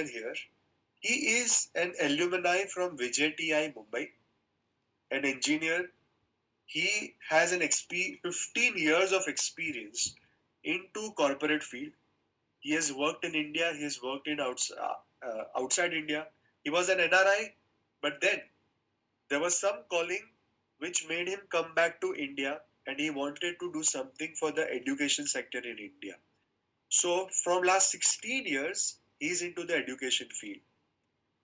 here. He is an alumni from Vijay TI Mumbai, an engineer. He has 15 years of experience into corporate field. He has worked in India. He has worked in outside India. He was an NRI, but then there was some calling which made him come back to India, and he wanted to do something for the education sector in India. So from last 16 years, he's into the education field,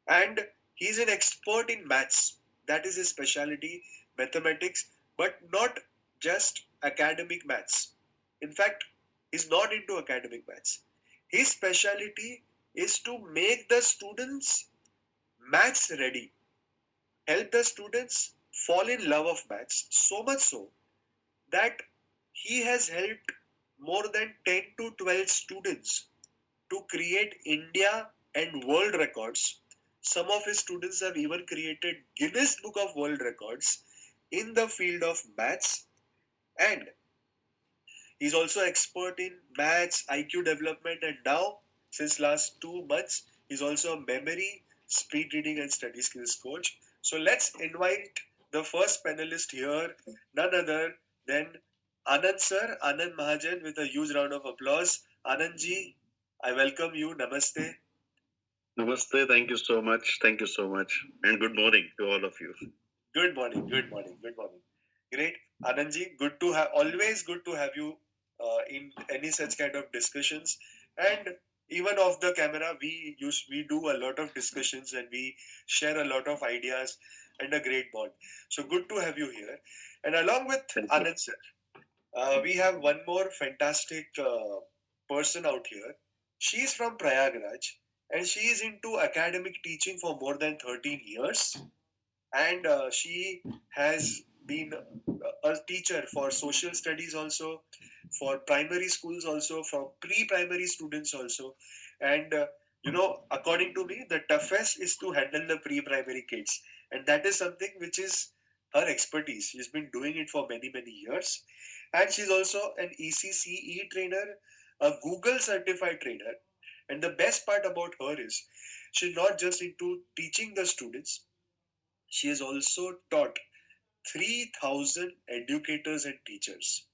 and he's an expert in maths. That is his specialty, mathematics, but not just academic maths. In fact, he's not into academic maths. His specialty is to make the students maths ready, help the students fall in love of maths, so much so that he has helped more than 10 to 12 students to create India and world records. Some of his students have even created Guinness Book of World Records in the field of maths, and he's also expert in maths, IQ development, and now since last 2 months he's also a memory, speed reading, and study skills coach. So let's invite the first panelist here, none other than Anand sir, Anand Mahajan, with a huge round of applause. Anandji, I welcome you. Namaste. Namaste. Thank you so much. Thank you so much. And good morning to all of you. Good morning. Good morning. Good morning. Great. Anandji, always good to have you in any such kind of discussions. And even off the camera, we do a lot of discussions and we share a lot of ideas and a great bond. So good to have you here. And along with Anand sir, we have one more fantastic person out here. She is from Prayagraj and she is into academic teaching for more than 13 years. And she has been a teacher for social studies also, for primary schools also, for pre-primary students also. And according to me, the toughest is to handle the pre-primary kids, and that is something which is her expertise. She's been doing it for many years, and she's also an ECCE trainer, a Google certified trainer. And the best part about her is she's not just into teaching the students, she has also taught 3,000 educators and teachers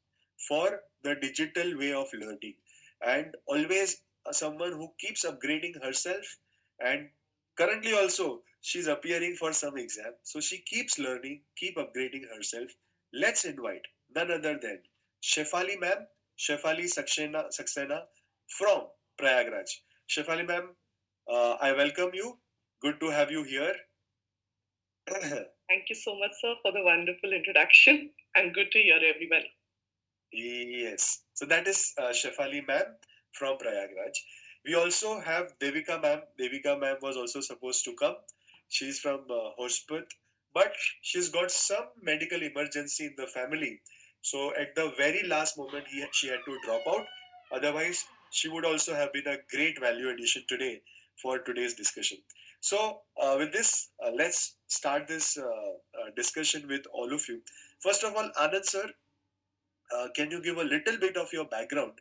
for the digital way of learning, and always someone who keeps upgrading herself. And currently also she's appearing for some exam, so she keeps learning, keep upgrading herself. Let's invite none other than Shefali ma'am, Shefali Saxena from Prayagraj. Shefali ma'am, I welcome you. Good to have you here. Thank you so much, sir, for the wonderful introduction and good to hear everyone. Yes. So that is Shefali ma'am from Prayagraj. We also have Devika ma'am. Devika ma'am was also supposed to come. She's from Hoshput, but she's got some medical emergency in the family. So at the very last moment, she had to drop out. Otherwise, she would also have been a great value addition today for today's discussion. So with this, let's start this discussion with all of you. First of all, Anand sir, can you give a little bit of your background?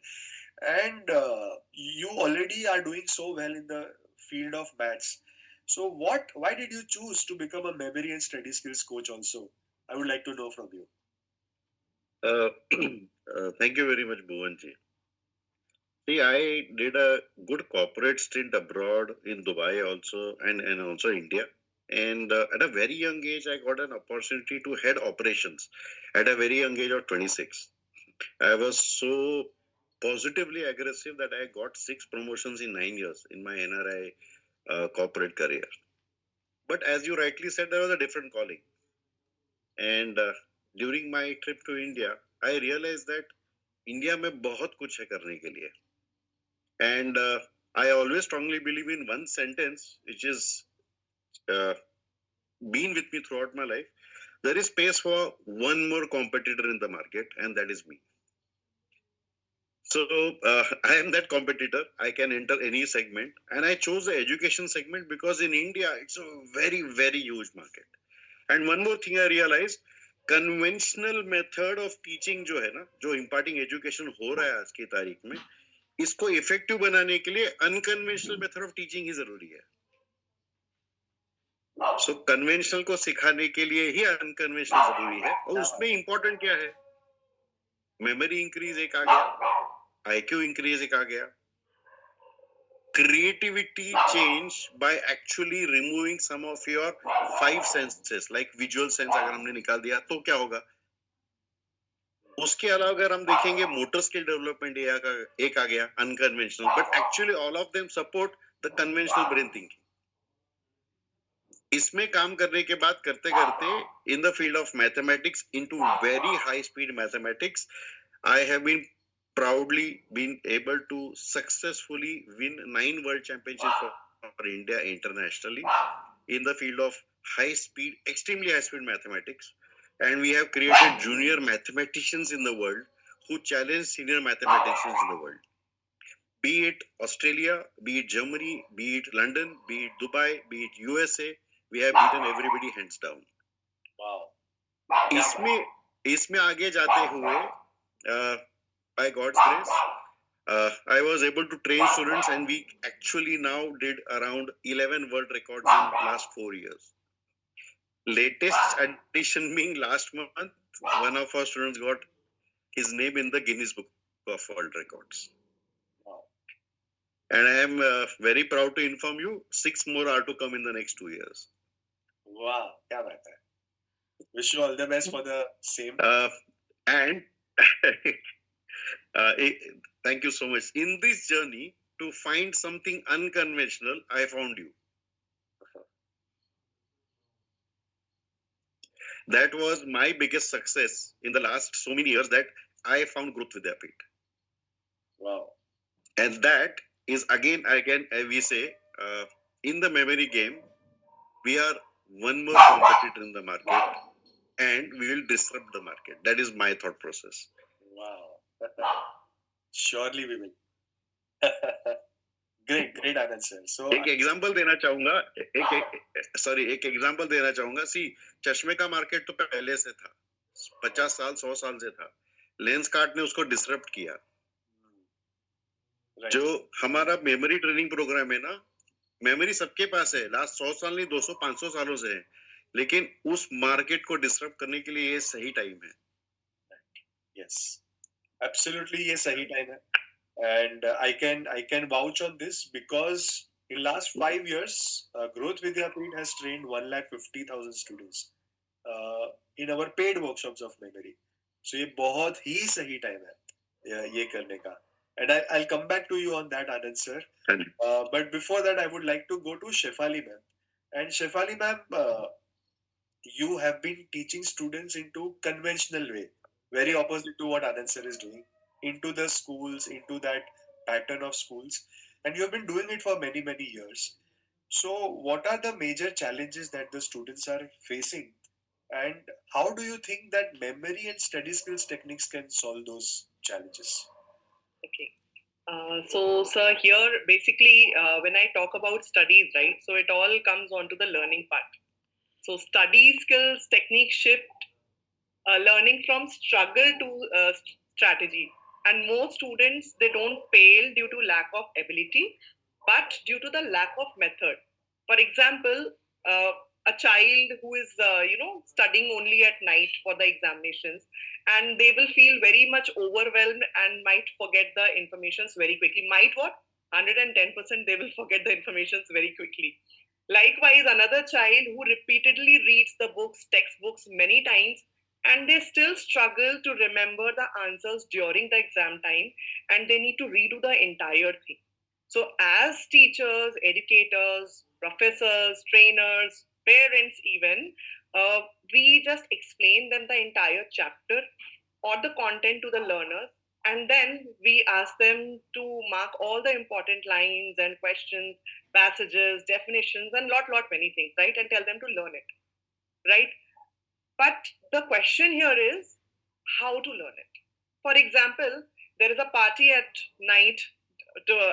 And you already are doing so well in the field of maths. So, why did you choose to become a memory and study skills coach? Also, I would like to know from you. Thank you very much, Bhuvanji. See, I did a good corporate stint abroad in Dubai also and also India. And at a very young age, I got an opportunity to head operations at a very young age of 26. I was so positively aggressive that I got 6 promotions in 9 years in my NRI corporate career. But as you rightly said, there was a different calling. And during my trip to India, I realized that India में बहुत कुछ है करने के लिए. And I always strongly believe in one sentence, which is been with me throughout my life. There is space for one more competitor in the market, and that is me. So I am that competitor. I can enter any segment, and I chose the education segment because in India it's a very huge market. And one more thing I realized, conventional method of teaching जो है ना, जो imparting education हो रहा है आज की तारीख में, इसको इफेक्टिव बनाने के लिए अनकन्वेंशनल मेथड ऑफ टीचिंग ही जरूरी है. सो कन्वेंशनल को सिखाने के लिए ही अनकन्वेंशनल जरूरी है. और उसमें इंपॉर्टेंट क्या है? मेमोरी इंक्रीज एक आ गया, IQ इंक्रीज एक आ गया, creativity change by actually removing some of your five senses like visual sense अगर हमने निकाल दिया तो क्या होगा. उसके अलावा अगर हम देखेंगे मोटर स्किल डेवलपमेंट एक आ गया unconventional, but actually all of them support the conventional brain thinking. इसमें काम करने के बाद करते करते in the field of mathematics into very high speed mathematics, I have been proudly been able to successfully win 9 world championships for India internationally in the field of high speed, extremely high speed mathematics. And we have created junior mathematicians in the world who challenge senior mathematicians in the world. Be it Australia, be it Germany, be it London, be it Dubai, be it USA, we have beaten everybody hands down. Wow. इसमें आगे जाते हुए by God's grace, I was able to train students, and we actually now did around 11 world records in last 4 years. Latest addition being last month, one of our students got his name in the Guinness Book of World Records. Wow. And I am very proud to inform you, 6 more are to come in the next 2 years. Wow, क्या बात है. Wish you all the best for the same. And thank you so much. In this journey to find something unconventional, I found you. That was my biggest success in the last so many years, that I found Growth Vidyapit. Wow. And that is again we say, in the memory game, we are one more competitor in the market, and we will disrupt the market. That is my thought process. Wow. Surely we will. Great answer. So एक example देना चाहूंगा, एक example देना चाहूंगा. सी, चश्मे का market तो पहले से था, 50 साल 100 साल से था. लेंस कार्ट ने उसको डिसरप्ट किया. right. जो हमारा मेमोरी ट्रेनिंग प्रोग्राम है ना, मेमोरी सबके पास है, लास्ट 100 साल नहीं 200 500 सालों से है, लेकिन उस मार्केट को डिसरप्ट करने के लिए ये सही टाइम है. Yes, absolutely, ये सही टाइम है. And I can vouch on this because in last 5 years, Growth Vidyapit has trained 1,50,000 students in our paid workshops of memory. So ये बहुत ही सही टाइम है ये करने का. And I'll come back to you on that, Anand sir. But before that, I would like to go to Shefali ma'am. And Shefali ma'am, you have been teaching students into conventional way, very opposite to what Anand sir is doing, into the schools, into that pattern of schools, and you have been doing it for many years. So what are the major challenges that the students are facing, and how do you think that memory and study skills techniques can solve those challenges? Okay. So, sir, here basically, when I talk about studies, right, so it all comes onto the learning part. So, study skills, technique shift, learning from struggle to strategy. And most students, they don't fail due to lack of ability, but due to the lack of method. For example, a child who is, studying only at night for the examinations, and they will feel very much overwhelmed and might forget the informations very quickly. Might what? 110% they will forget the informations very quickly. Likewise, another child who repeatedly reads the books, textbooks many times, and they still struggle to remember the answers during the exam time, and they need to redo the entire thing. So, as teachers, educators, professors, trainers, parents, even, we just explain them the entire chapter or the content to the learners, and then we ask them to mark all the important lines and questions, passages, definitions, and lot many things, right? And tell them to learn it, right? But the question here is how to learn it. For example, there is a party at night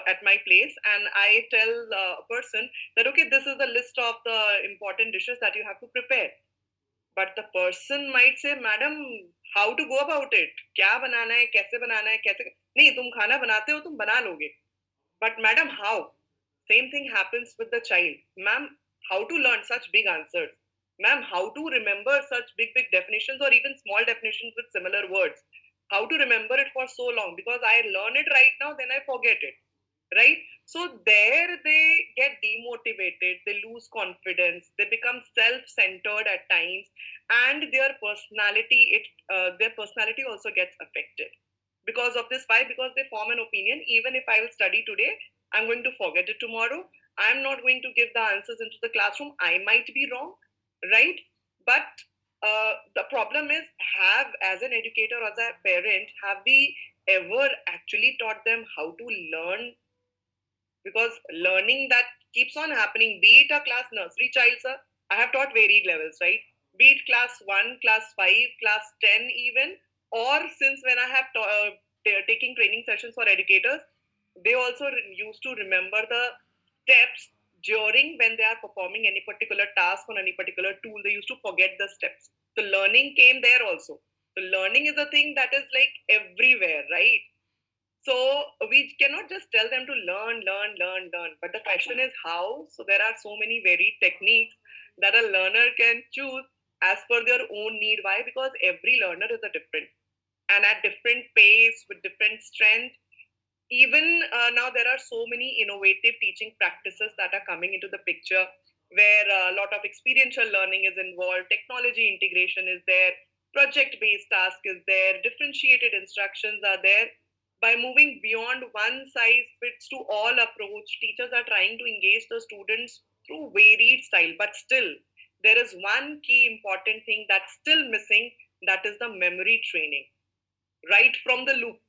at my place, and I tell a person that, okay, this is the list of the important dishes that you have to prepare. but the person might say, madam, how to go about it, क्या बनाना है, कैसे बनाना है, कैसे नहीं, तुम खाना बनाते हो, तुम बना लोगे, but madam, how? Same thing happens with the child. Ma'am, how to learn such big answers? Ma'am, how to remember such big definitions or even small definitions with similar words? How to remember it for so long? Because I learn it right now, then I forget it. Right? So there they get demotivated, they lose confidence, they become self-centered at times, and their personality also gets affected because of this. Why? Because they form an opinion, even if I will study today, I'm going to forget it tomorrow. I'm not going to give the answers into the classroom. I might be wrong, right? But the problem is, have as an educator or as a parent, have we ever actually taught them how to learn? Because learning that keeps on happening, be it a class nursery child, sir. I have taught varied levels, right? Be it class 1, class 5, class 10 even, or since when I have taking training sessions for educators, they also used to remember the steps during when they are performing any particular task on any particular tool. They used to forget the steps. The learning came there also. The learning is a thing that is like everywhere, right? So we cannot just tell them to learn. But the question is how. So there are so many varied techniques that a learner can choose as per their own need. Why? Because every learner is a different and at different pace with different strength. Even now there are so many innovative teaching practices that are coming into the picture where a lot of experiential learning is involved, technology integration is there, project based task is there, differentiated instructions are there. By moving beyond one size fits to all approach, teachers are trying to engage the students through varied style, but still there is one key important thing that's still missing, that is the memory training right from the loop.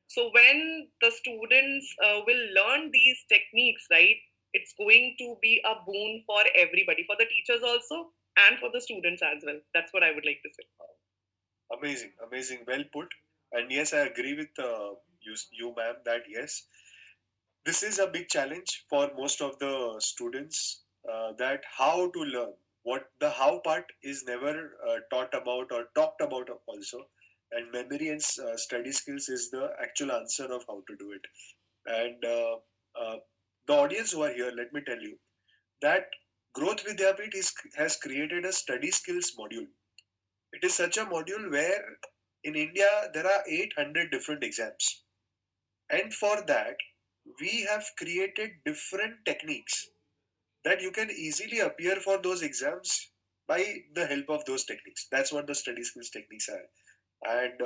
So when the students will learn these techniques, right, it's going to be a boon for everybody, for the teachers also, and for the students as well. That's what I would like to say. Amazing, amazing, well put. And yes, I agree with ma'am, that yes, this is a big challenge for most of the students, that how to learn. What the how part is never taught about or talked about also, and memory and study skills is the actual answer of how to do it. And the audience who are here, let me tell you that Growth Vidyapit has created a study skills module. It is such a module where in India there are 800 different exams, and for that we have created different techniques that you can easily appear for those exams by the help of those techniques. That's what the study skills techniques are. And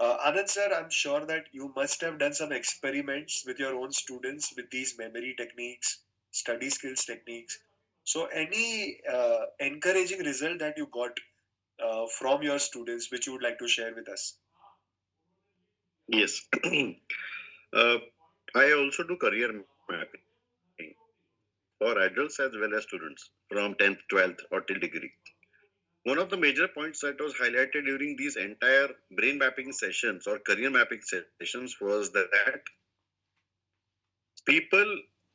Anand sir, I'm sure that you must have done some experiments with your own students with these memory techniques, study skills techniques. So, any encouraging result that you got from your students, which you would like to share with us? Yes. uh, I also do career mapping for adults as well as students from 10th, 12th, or till degree. One of the major points that was highlighted during these entire brain mapping sessions or career mapping sessions was that people,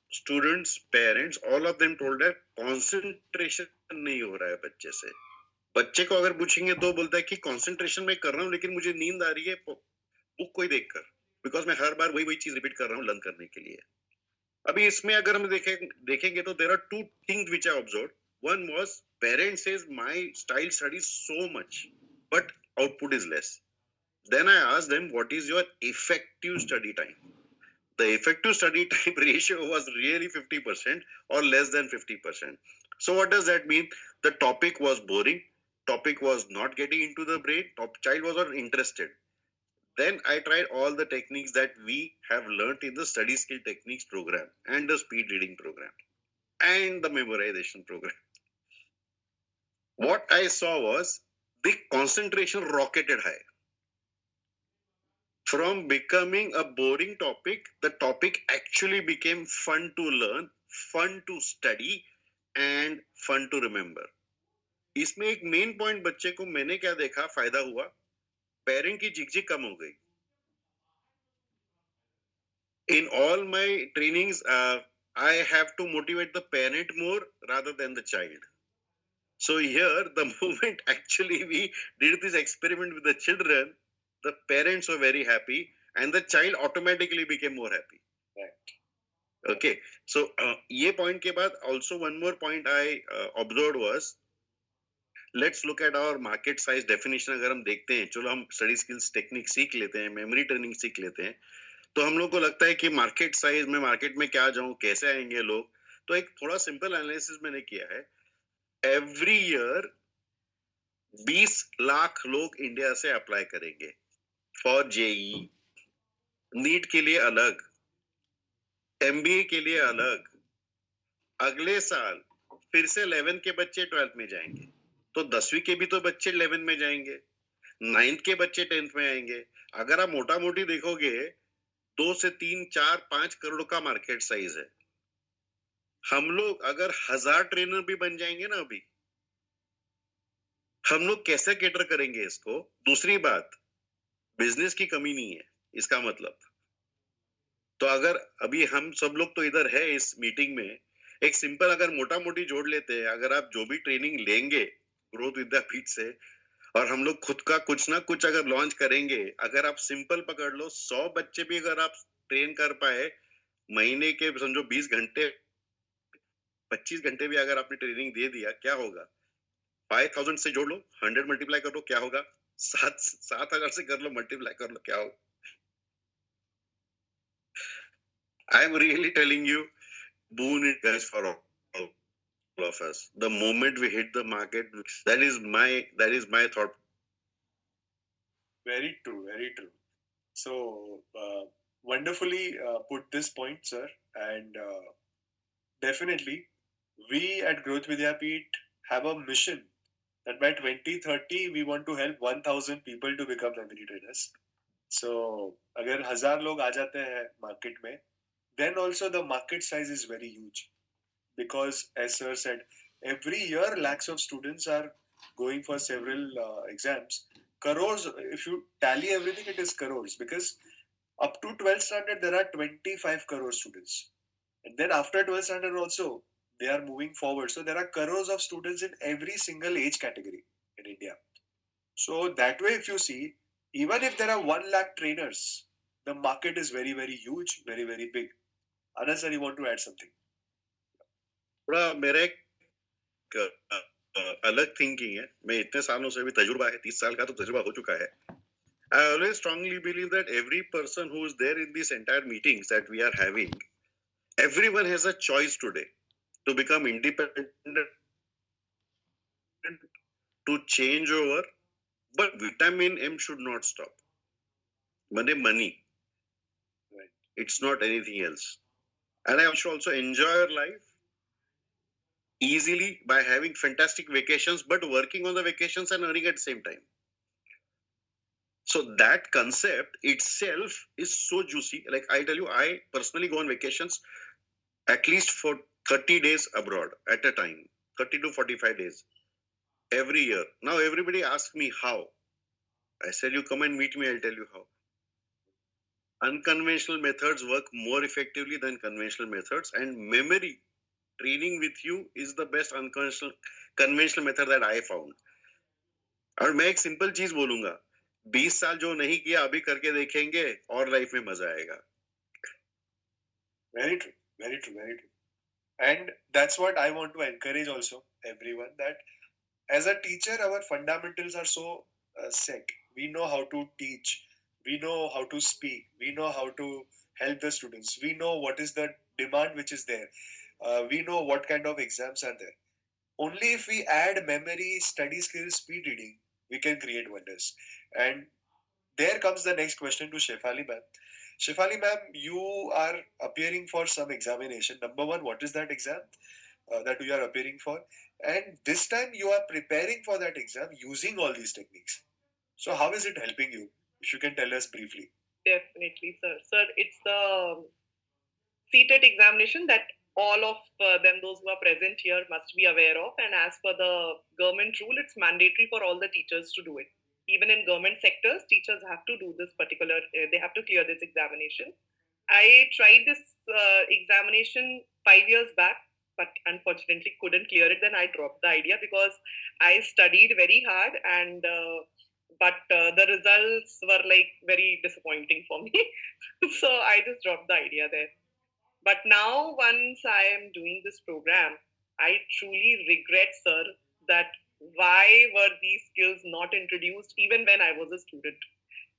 students, parents, all of them told that concentration नहीं हो रहा है बच्चे से. बच्चे को अगर पूछेंगे तो बोलता है कि कंसंट्रेशन मैं कर रहा हूँ लेकिन मुझे नींद आ रही है बुक कोई देखकर, बिकॉज मैं हर बार वही वही चीज रिपीट कर रहा हूँ लर्न करने के लिए. अभी इसमें अगर हम देखेंगे तो there are two things which I observed. One was parents says my style studies so much but output is less. Then I asked them, what is your effective study time? The effective study time ratio was really 50% or less than 50%. So what does that mean? The topic was boring. Topic was not getting into the brain. Child was not interested. Then I tried all the techniques that we have learned in the study skill techniques program and the speed reading program and the memorization program. What I saw was the concentration rocketed high. From becoming a boring topic, the topic actually became fun to learn, fun to study and fun to remember. इसमें एक main point बच्चे को मैंने क्या देखा फायदा हुआ, parent की झिकझिक कम हो गई. In all my trainings, I have to motivate the parent more rather than the child. So here, the moment actually we did this experiment with the children, the parents were very happy, and the child automatically became more happy. Right. Okay, so ये point के बाद also one more point I observed was, let's look at our market size definition. अगर हम देखते हैं, चलो हम study skills technique सीख लेते हैं, memory training सीख लेते हैं, तो हम लोग को लगता है कि मार्केट साइज में, मार्केट में क्या जाऊं, कैसे आएंगे लोग. तो एक थोड़ा सिंपल एनालिसिस मैंने किया है. एवरी ईयर 20 लाख लोग इंडिया से अप्लाई करेंगे फॉर जेई, नीट के लिए अलग, एमबीए के लिए अलग. अगले साल फिर से 11 के बच्चे 12th में जाएंगे, तो 10वीं के भी तो बच्चे 11 में जाएंगे, 9th के बच्चे 10th में आएंगे. अगर आप मोटा मोटी देखोगे, 2 से 3, 4, 5 करोड़ का मार्केट साइज है. हम लोग अगर 1000 ट्रेनर भी बन जाएंगे ना, अभी हम लोग कैसे केटर करेंगे इसको. दूसरी बात, बिजनेस की कमी नहीं है इसका मतलब. तो अगर अभी हम सब लोग तो इधर है इस मीटिंग में, एक सिंपल अगर मोटा मोटी जोड़ लेते हैं, अगर आप जो भी ट्रेनिंग लेंगे ग्रोथ विद्यापीठ से, और हम लोग खुद का कुछ ना कुछ अगर लॉन्च करेंगे, अगर आप सिंपल पकड़ लो, 100 बच्चे भी अगर आप ट्रेन कर पाए, महीने के समझो 20 घंटे, 25 घंटे भी अगर आपने ट्रेनिंग दे दिया, क्या होगा. 5000 से जोड़ लो, 100 मल्टीप्लाई कर लो, क्या होगा. 7,000 से कर लो, मल्टीप्लाई कर लो, क्या होगा. I am really telling you, boon it guys for all of us. The moment we hit the market, that is my thought. Very true, very true. So, wonderfully put this point, sir. And definitely, we at Growth Vidyapeeth have a mission that by 2030, we want to help 1000 people to become memory trainers. So, अगर 1000 लोग आ जाते हैं market में, then also the market size is very huge. Because, as sir said, every year lakhs of students are going for several exams. Crores, if you tally everything, it is crores, because up to 12th standard there are 25 crore students, and then after 12th standard also they are moving forward. So there are crores of students in every single age category in India. So that way, if you see, even if there are 1 lakh trainers, the market is very, very huge, very, very big. Anand sir, you want to add something? थोड़ा मेरा एक अलग thinking है. मैं इतने सालों से भी तजुर्बा है, 30 साल का तो तजुर्बा हो चुका है. I always strongly believe that every person who is there in these entire meetings that we are having, everyone has a choice today to become independent, to change over, but vitamin M should not stop. Money. Right. It's not anything else. And I also enjoy your life easily by having fantastic vacations, but working on the vacations and earning at the same time. So that concept itself is so juicy. Like I tell you, I personally go on vacations at least for 30 days abroad at a time, 30 to 45 days every year. Now everybody asks me how. I said, you come and meet me, I'll tell you how. Unconventional methods work more effectively than conventional methods, and memory training with you is the best conventional method that I found. और मैं एक simple चीज बोलूंगा, 20 साल जो नहीं किया अभी करके देखेंगे और लाइफ में मजा आएगा. Very true, very true, very true. And that's what I want to encourage also everyone, that as a teacher, our fundamentals are so set. We know how to teach, we know how to speak, we know how to help the students, we know what is the demand which is there, we know what kind of exams are there. Only if we add memory, study skills, speed reading, we can create wonders. And there comes the next question to Shefali ma'am. Shefali ma'am, you are appearing for some examination. Number one, what is that exam that you are appearing for? And this time you are preparing for that exam using all these techniques. So how is it helping you? If you can tell us briefly. Definitely, sir. Sir, it's the seated examination that all of them, those who are present here, must be aware of. And as per the government rule, it's mandatory for all the teachers to do it. Even in government sectors, teachers have to do this particular, they have to clear this examination. I tried this examination 5 years back, but unfortunately couldn't clear it. Then I dropped the idea because I studied very hard, and but the results were like very disappointing for me. So I just dropped the idea there. But now, once I am doing this program, I truly regret, sir, that why were these skills not introduced even when I was a student?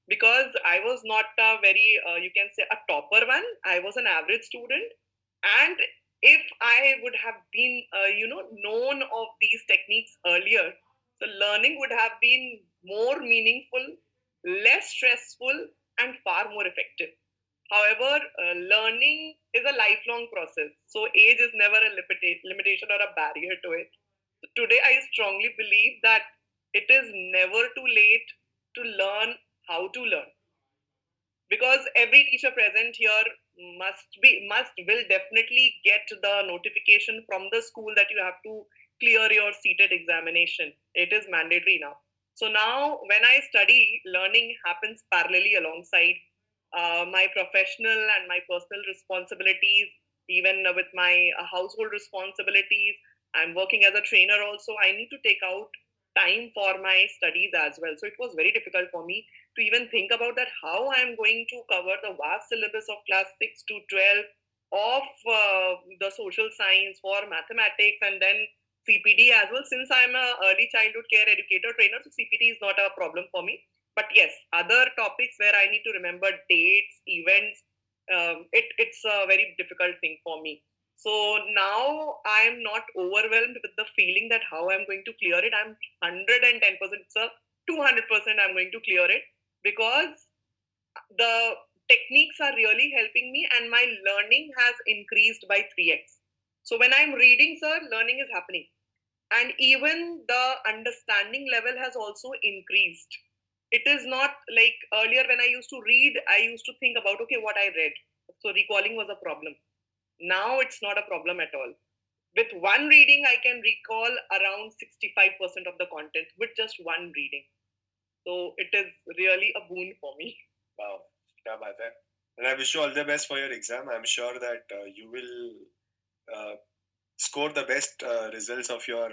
Because I was not a very, you can say, a topper one. I was an average student. And if I would have been, known of these techniques earlier, the learning would have been more meaningful, less stressful, and far more effective. However, learning is a lifelong process. So age is never a limitation or a barrier to it. So today, I strongly believe that it is never too late to learn how to learn, because every teacher present here must will definitely get the notification from the school that you have to clear your seated examination. It is mandatory now. So now when I study, learning happens parallelly alongside my professional and my personal responsibilities, even with my household responsibilities. I'm working as a trainer also. I need to take out time for my studies as well. So it was very difficult for me to even think about that how I'm going to cover the vast syllabus of class 6 to 12 of the social science for mathematics, and then CPD as well. Since I'm a early childhood care educator trainer, so CPD is not a problem for me. But yes, other topics where I need to remember dates, events, it's a very difficult thing for me. So now I'm not overwhelmed with the feeling that how I'm going to clear it. I'm 110%, it's a 200% I'm going to clear it, because the techniques are really helping me and my learning has increased by 3x. So when I'm reading, sir, learning is happening. And even the understanding level has also increased. It is not like earlier when I used to read, I used to think about, okay, what I read. So recalling was a problem. Now it's not a problem at all. With one reading, I can recall around 65% of the content with just one reading. So it is really a boon for me. Wow, kya baat hai. And I wish you all the best for your exam. I'm sure that you will uh, score the best results of your,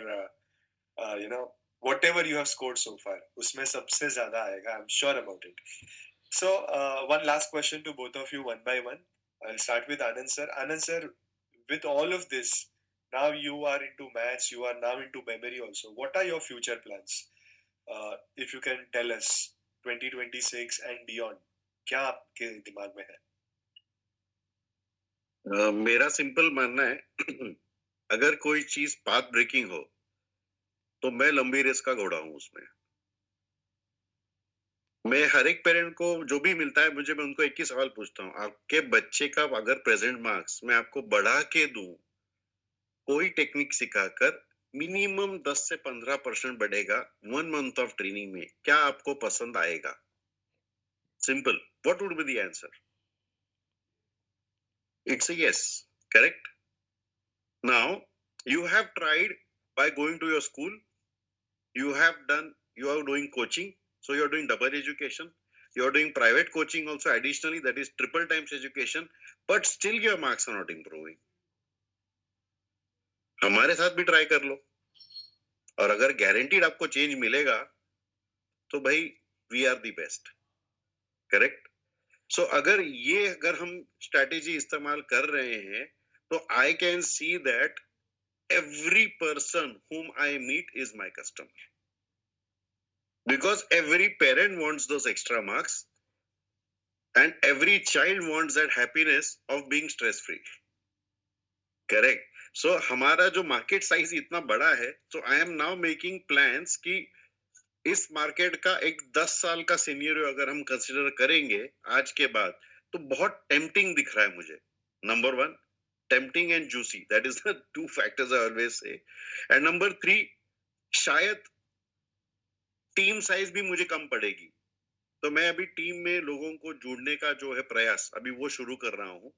whatever you have scored so far. उसमें सबसे ज़्यादा आएगा. I'm sure about it. So, one last question to both of you, one by one. I'll start with Anand sir. Anand sir, with all of this, now you are into maths, you are now into memory also. What are your future plans? If you can tell us, 2026 and beyond, क्या आपके दिमाग में है? मेरा simple मानना है अगर कोई चीज पाथ ब्रेकिंग हो तो मैं लंबी रेस का घोड़ा हूं उसमें. मैं हर एक पेरेंट को जो भी मिलता है मैं उनको एक ही सवाल पूछता हूँ, आपके बच्चे का अगर प्रेजेंट मार्क्स मैं आपको बढ़ा के दूं, कोई टेक्निक सिखाकर मिनिमम 10 से 15% बढ़ेगा 1 मंथ ऑफ ट्रेनिंग में, क्या आपको पसंद आएगा? Simple. What would be the answer? It's a yes, correct? Now, you have tried by going to your school, you are doing coaching, so you're doing double education, you're doing private coaching also additionally, that is triple times education, but still your marks are not improving. हमारे साथ भी try कर लो, और अगर guaranteed आपको change मिलेगा तो भाई we are the best, correct? So अगर हम स्ट्रैटेजी इस्तेमाल कर रहे हैं तो I can see that every person whom I meet is my customer, because every parent wants those extra marks and every child wants that happiness of being stress free, correct? So हमारा जो market size इतना बड़ा है, so I am now making plans कि इस market का एक 10 साल का सिनेरियो अगर हम कंसीडर करेंगे आज के बाद, तो बहुत टेम्पटिंग दिख रहा है मुझे. Number 1, tempting and juicy, that is the 2 factors I always say. And number 3, शायद टीम साइज भी मुझे कम पड़ेगी, तो मैं अभी टीम में लोगों को जोड़ने का जो है प्रयास अभी वो शुरू कर रहा हूँ.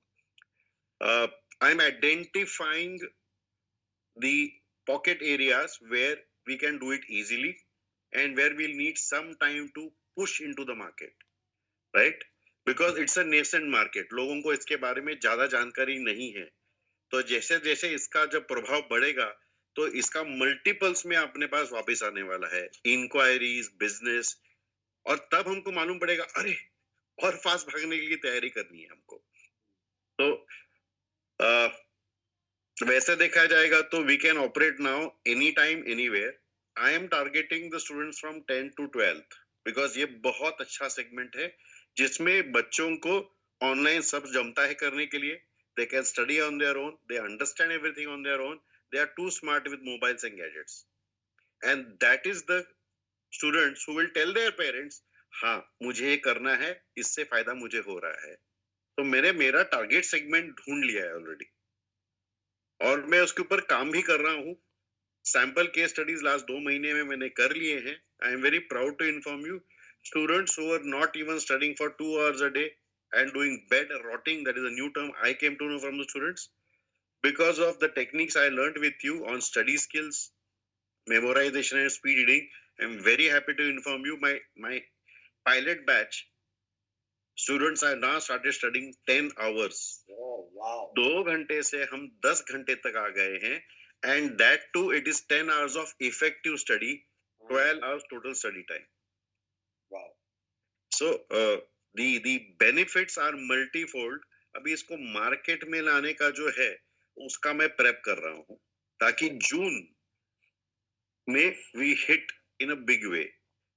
I am identifying the pocket areas where we can do it easily and where we'll need some time to push into the market, right? Because it's a nascent market, लोगों को इसके बारे में ज्यादा जानकारी नहीं है. तो जैसे जैसे इसका जब प्रभाव बढ़ेगा तो इसका मल्टीपल्स में अपने पास वापस आने वाला है, इंक्वायरीज, बिजनेस, और तब हमको मालूम पड़ेगा, अरे और फास्ट भागने के लिए तैयारी करनी है हमको। तो अ, वैसे देखा जाएगा तो we can operate now any time anywhere. I am targeting the students from 10th to 12th because ये बहुत अच्छा सेगमेंट है जिसमें बच्चों को ऑनलाइन सब जमता है करने के लिए। They can study on their own, they understand everything on their own, they are too smart with mobiles and gadgets, and that is the students who will tell their parents, हाँ मुझे ये करना है, इससे फायदा मुझे हो रहा है। तो मैंने मेरा टारगेट सेगमेंट ढूंढ लिया है ऑलरेडी और मैं उसके ऊपर काम भी कर रहा हूँ। सैंपल केस स्टडीज लास्ट 2 महीने में मैंने कर लिए हैं। I am very proud to inform you, students who are not even studying for 2 hours a day and doing bed rotting, that is a new term I came to know from the students, because of the techniques I learned with you on study skills, memorization and speed reading. I'm very happy to inform you, my pilot batch students are now started studying 10 hours. Oh, wow. 2 घंटे से हम 10 घंटे तक आ गए हैं, and that too it is 10 hours of effective study, 12 hours total study time. Wow. So the benefits are multifold. अभी इसको market में लाने का जो है उसका मैं प्रेप कर रहा हूँ ताकि जून में we hit in a big way.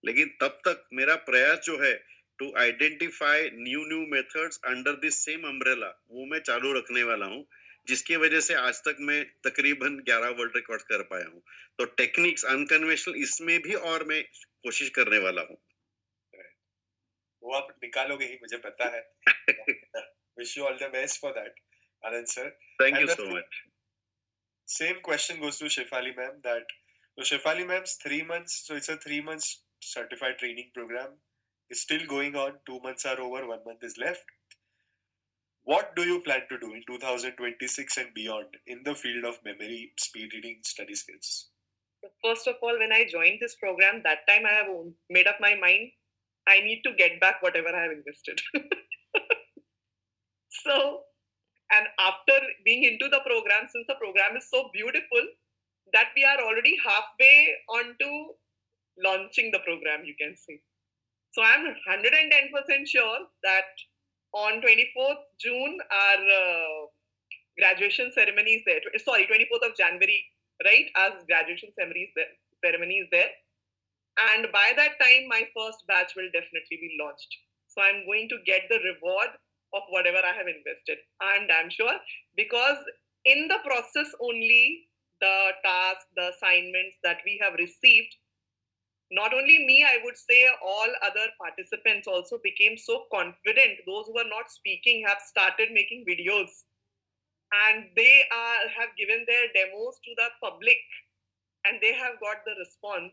लेकिन तब तक मेरा प्रयास जो है to identify new methods under this same umbrella वो मैं चालू रखने वाला हूँ, जिसकी वजह से आज तक मैं तकरीबन 11 वर्ल्ड रिकॉर्ड कर पाया हूँ। तो टेक्निक्स अनकन्वेंशनल इसमें भी और मैं कोशिश करने वाला हूँ। वो आप निकालोगे ही, मुझे पता है। Wish you all the best for that, Anand sir. Thank And you the so much. same question goes to Shefali ma'am, that so Shefali ma'am's 3 months, so it's a 3 months certified training program, is still going on. 2 months are over, 1 month is left. What do you plan to do in 2026 and beyond in the field of memory, speed reading, study skills? First of all, when I joined this program, that time I have made up my mind I need to get back whatever I have invested. So, and after being into the program, since the program is so beautiful, that we are already halfway onto launching the program, you can say. So I'm 110% sure that on 24th June, our graduation ceremony is there. Sorry, 24th of January, right? As graduation ceremony is there. And by that time, my first batch will definitely be launched. So I'm going to get the reward of whatever I have invested. I'm damn sure, because in the process only, the tasks, the assignments that we have received, not only me, I would say all other participants also became so confident. Those who are not speaking have started making videos, and they have given their demos to the public, and they have got the response.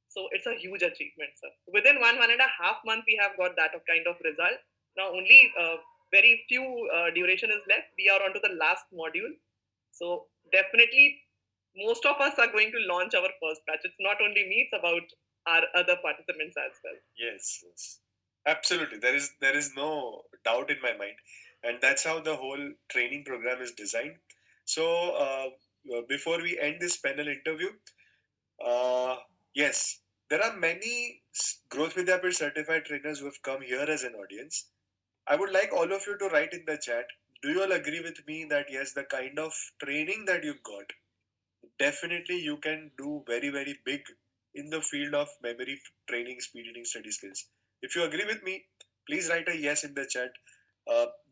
So it's a huge achievement, sir. Within 1.5 months, we have got that kind of result. Now only very few duration is left. We are on to the last module. So definitely, most of us are going to launch our first batch. It's not only me; it's about our other participants as well. Yes, yes, absolutely. There is no doubt in my mind, and that's how the whole training program is designed. So before we end this panel interview, yes, there are many Growth Vidyapit certified trainers who have come here as an audience. I would like all of you to write in the chat. Do you all agree with me that yes, the kind of training that you got, definitely you can do very, very big in the field of memory training, speed reading, study skills. If you agree with me, please write a yes in the chat.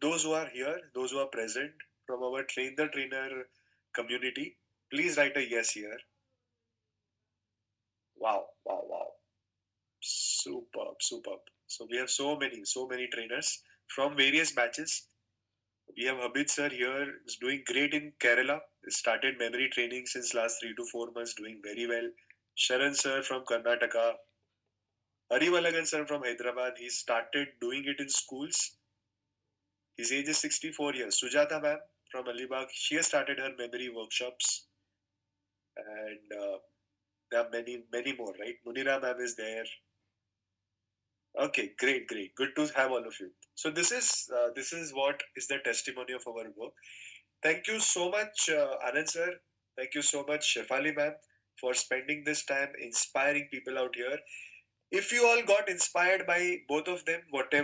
Those who are here, those who are present from our Train the Trainer community, please write a yes here. Wow, wow, wow. Superb, superb. So we have so many trainers from various batches. We have Habib sir here, is doing great in Kerala. He started memory training since last 3 to 4 months, doing very well. Sharan sir from Karnataka. Harivalagan sir from Hyderabad. He started doing it in schools. His age is 64 years. Sujata ma'am from Alibag. She has started her memory workshops. And there are many more, right? Munira ma'am is there. Okay, great, great. Good to have all of you. So this is what is the testimony of our work. Thank you so much, Anand sir. Thank you so much, Shefali ma'am, for spending this time inspiring people out here. If you all got inspired by both of them, whatever